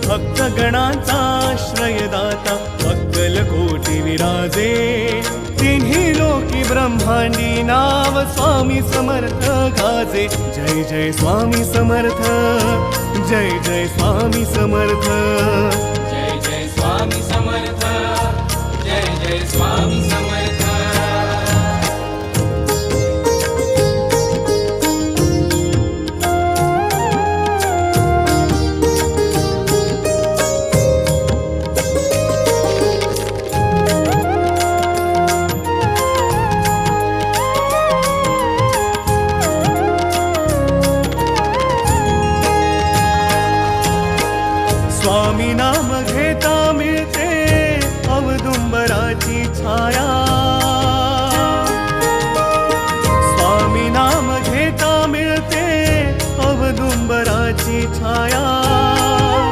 भक्तगणांचा आश्रयदाता अक्कलकोटी विराजे तिन्ही लोकी ब्रह्मांडी नाव स्वामी समर्थ गाजे जय जय स्वामी समर्थ जय जय स्वामी समर्थ जय जय स्वामी समर्थ जय जय स्वामी समर्थ स्वामी नाम